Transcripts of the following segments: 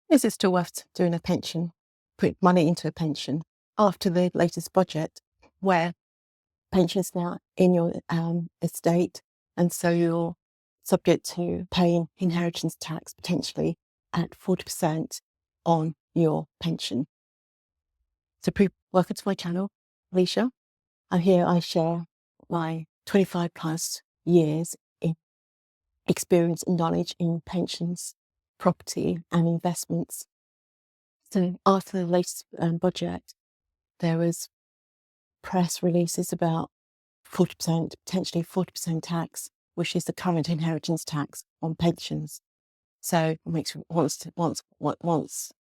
Is it still worth doing a pension, put money into a pension after the latest budget, where pensions now in your estate, and so you're subject to paying inheritance tax potentially at 40% on your pension? So welcome to my channel, Alicia, and here I share my 25 plus years in experience and knowledge in pensions, property and investments. So after the latest budget, there was press releases about 40%, potentially 40% tax, which is the current inheritance tax on pensions. So it makes you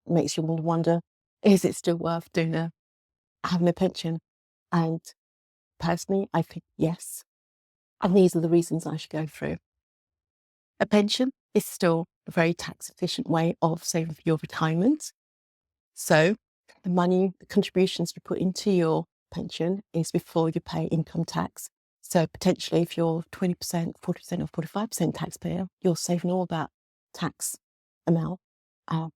makes you wonder, is it still worth having a pension? And personally, I think yes. And these are the reasons I should go through. A pension is still a very tax efficient way of saving for your retirement. So the contributions you put into your pension is before you pay income tax. So potentially if you're 20%, 40% or 45% taxpayer, you're saving all that tax amount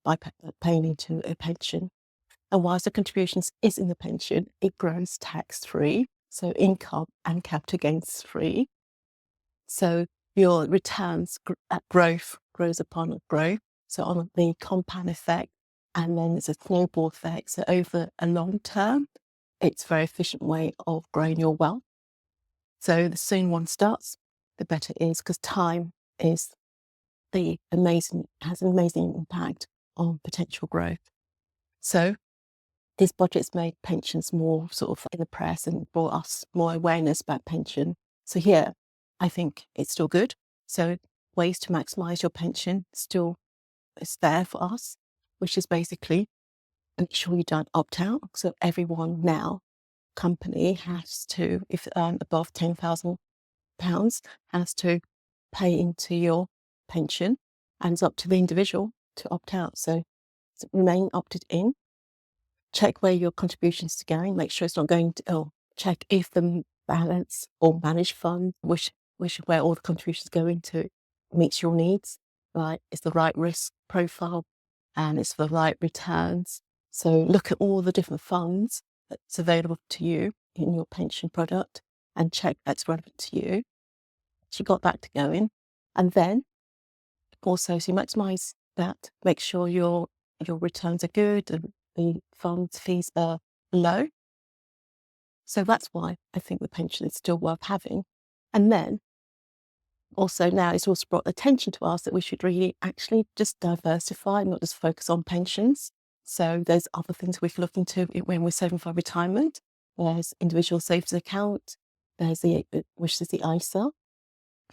by paying into a pension. And whilst the contributions is in the pension, it grows tax-free. So income and capital gains free. So your returns growth grows upon growth. So on the compound effect, and then there's a snowball effect. So over a long term, it's a very efficient way of growing your wealth. So the sooner one starts, the better it is, because time has an amazing impact on potential growth. So this budget's made pensions more sort of in the press and brought us more awareness about pension. So here, I think it's still good. So ways to maximize your pension still is there for us, which is basically make sure you don't opt out. So everyone now, company has to, if above £10,000, has to pay into your pension, and it's up to the individual to opt out. So remain opted in. Check where your contributions are going. Make sure it's not going to. Check if the balance or managed fund, which where all the contributions go into, meets your needs. Right, it's the right risk profile, and it's the right returns. So look at all the different funds that's available to you in your pension product, and check that's relevant to you. So you got that to go in, and then also so you maximize that. Make sure your returns are good and the funds fees are low. So that's why I think the pension is still worth having. And then also now it's also brought attention to us that we should really actually just diversify, not just focus on pensions. So there's other things we can look into when we're saving for retirement. There's individual savings account, there's which is the ISA.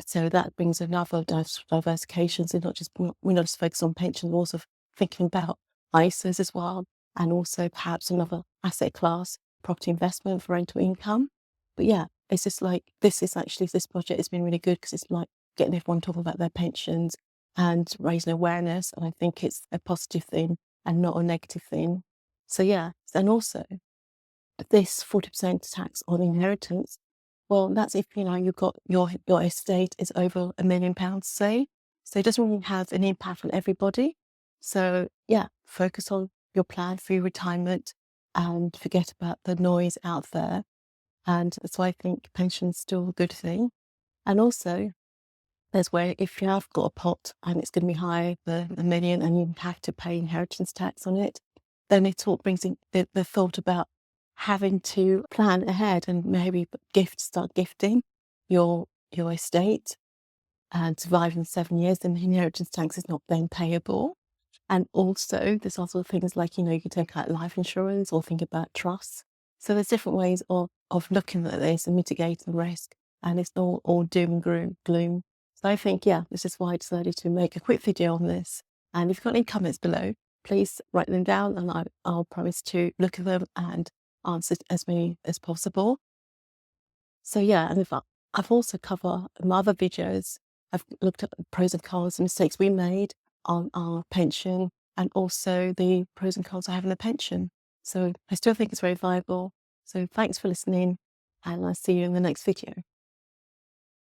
So that brings another diversification. So we're not just focused on pensions, we're also thinking about ISAs as well, and also perhaps another asset class, property investment for rental income. But yeah, it's just like this project has been really good because it's like getting everyone talking about their pensions and raising awareness. And I think it's a positive thing and not a negative thing. So yeah, and also this 40% tax on inheritance. Well, that's if you've got your estate is over £1 million, say. So it doesn't really have an impact on everybody. So yeah, focus on your plan for your retirement and forget about the noise out there. And that's why I think pension's still a good thing. And also, there's where if you have got a pot and it's going to be higher than £1 million and you have to pay inheritance tax on it, then it all brings in the thought about having to plan ahead and maybe start gifting your estate and surviving 7 years, then the inheritance tax is not then payable. And also there's also things like, you can take out life insurance or think about trusts. So there's different ways of looking at this and mitigating risk, and it's not all doom and gloom. So I think, yeah, this is why I decided to make a quick video on this. And if you've got any comments below, please write them down and I'll promise to look at them and answer as many as possible. So yeah, and I've also covered my other videos. I've looked at the pros and cons, the mistakes we made on our pension, and also the pros and cons of having a pension. So I still think it's very viable. So thanks for listening, and I'll see you in the next video.